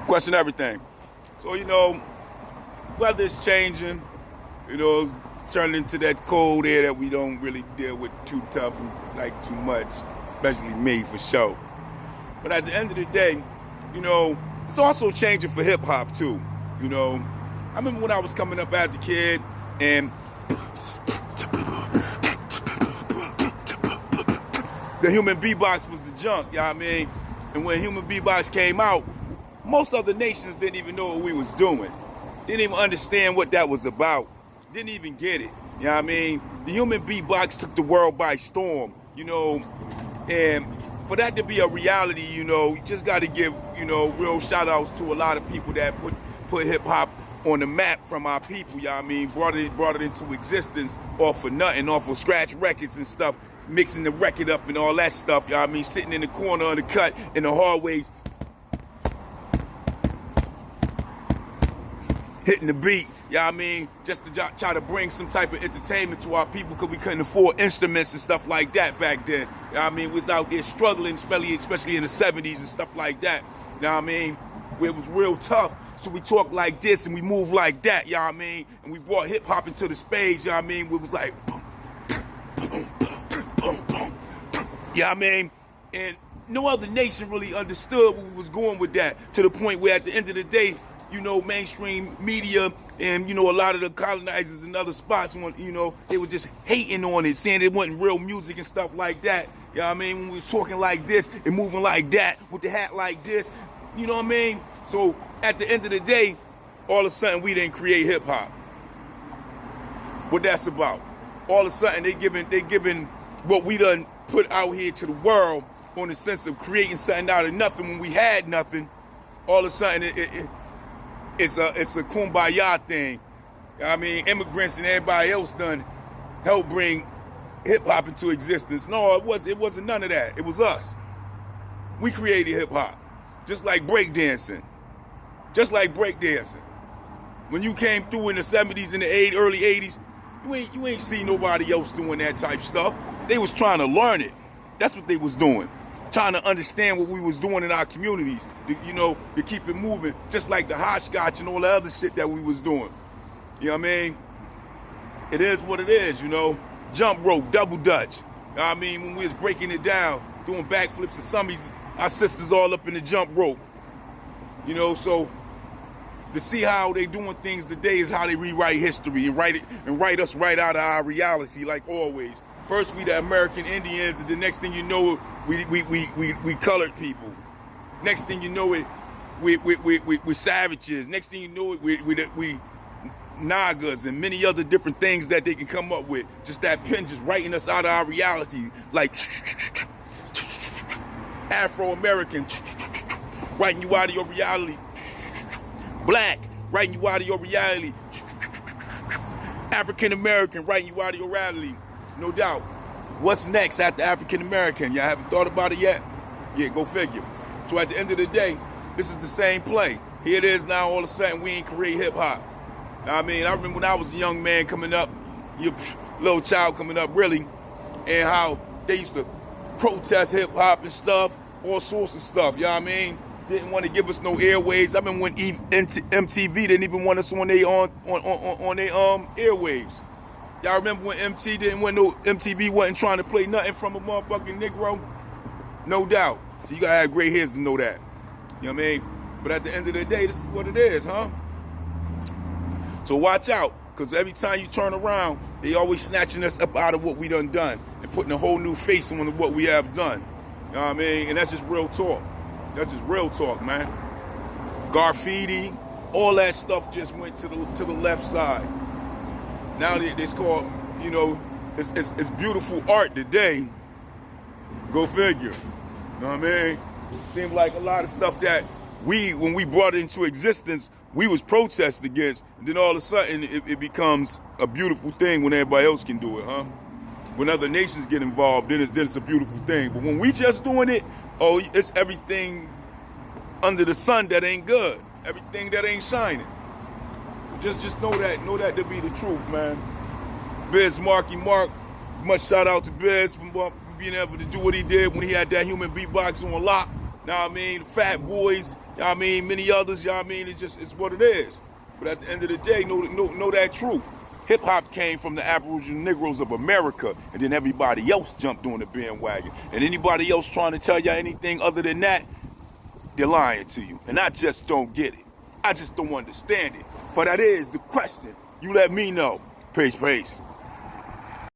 Question everything. So, weather's changing, it's turning into that cold air that we don't really deal with too tough and like too much, especially me for sure. But at the end of the day, it's also changing for hip hop too. I remember when I was coming up as a kid and the human beatbox was the junk, you know what I mean? And when human beatbox came out, most other nations didn't even know what we was doing. Didn't even understand what that was about. Didn't even get it, you know what I mean? The human beatbox took the world by storm, and for that to be a reality, you just got to give, real shout outs to a lot of people that put hip hop on the map from our people, you know what I mean? Brought it into existence off of nothing, off of scratch records and stuff, mixing the record up and all that stuff, you know what I mean? Sitting in the corner of the cut in the hallways, hitting the beat, you know what I mean? Just to try to bring some type of entertainment to our people because we couldn't afford instruments and stuff like that back then. You know what I mean? We was out there struggling, especially in the 70s and stuff like that. You know what I mean? Where it was real tough. So we talk like this and we move like that, you know what I mean? And we brought hip hop into the space, you know what I mean? It was like, boom, boom, boom, boom, you know what I mean? And no other nation really understood where we was going with that, to the point where at the end of the day, mainstream media and, a lot of the colonizers and other spots, they were just hating on it, saying it wasn't real music and stuff like that. You know what I mean? When we was talking like this and moving like that with the hat like this, you know what I mean? So at the end of the day, all of a sudden we didn't create hip hop. What that's about. All of a sudden they giving what we done put out here to the world on the sense of creating something out of nothing when we had nothing. All of a sudden it's a kumbaya thing. I mean, immigrants and everybody else done helped bring hip hop into existence. No, it wasn't none of that. It was us. We created hip hop. Just like breakdancing. When you came through in the 70s and the early 80s, you ain't see nobody else doing that type stuff. They was trying to learn it. That's what they was doing. Trying to understand what we was doing in our communities, to keep it moving, just like the hopscotch and all the other shit that we was doing. You know what I mean? It is what it is, Jump rope, double dutch. You know what I mean? When we was breaking it down, doing backflips and summies, our sisters all up in the jump rope. So to see how they doing things today is how they rewrite history and write us right out of our reality, like always. First we the American Indians, and the next thing you know, we colored people. Next thing you know it, we savages. Next thing you know it, we Nagas and many other different things that they can come up with. Just that pen just writing us out of our reality, like Afro-American, writing you out of your reality. Black, writing you out of your reality. African-American, writing you out of your reality. No doubt. What's next after African-American? Y'all haven't thought about it yet? Yeah, go figure. So at the end of the day, this is the same play. Here it is now, all of a sudden, we ain't create hip-hop. I mean, I remember when I was a young man coming up, your little child coming up, really, and how they used to protest hip-hop and stuff, all sorts of stuff, you know what I mean? Didn't want to give us no airwaves. I remember when MTV didn't even want us on their airwaves. Y'all remember when MTV wasn't trying to play nothing from a motherfucking Negro? No doubt. So you gotta have gray hairs to know that. You know what I mean? But at the end of the day, this is what it is, huh? So watch out, because every time you turn around, they always snatching us up out of what we done and putting a whole new face on what we have done. You know what I mean? And that's just real talk. That's just real talk, man. Graffiti, all that stuff just went to the left side. Now it's called, it's beautiful art today. Go figure. You know what I mean? Seems like a lot of stuff that when we brought it into existence, we was protested against, and then all of a sudden it becomes a beautiful thing when everybody else can do it, huh? When other nations get involved, then it's a beautiful thing. But when we just doing it, it's everything under the sun that ain't good, everything that ain't shining. So just know that to be the truth, man. Biz Marky Mark, much shout out to Biz for being able to do what he did when he had that human beatbox on lock. Now I mean, the Fat Boys I mean, many others, I mean, it's what it is. But at the end of the day, know that truth. Hip hop came from the Aboriginal Niggros of America, and then everybody else jumped on the bandwagon. And anybody else trying to tell you anything other than that, they're lying to you. And I just don't get it. I just don't understand it. But that is the question. You let me know. Peace, peace.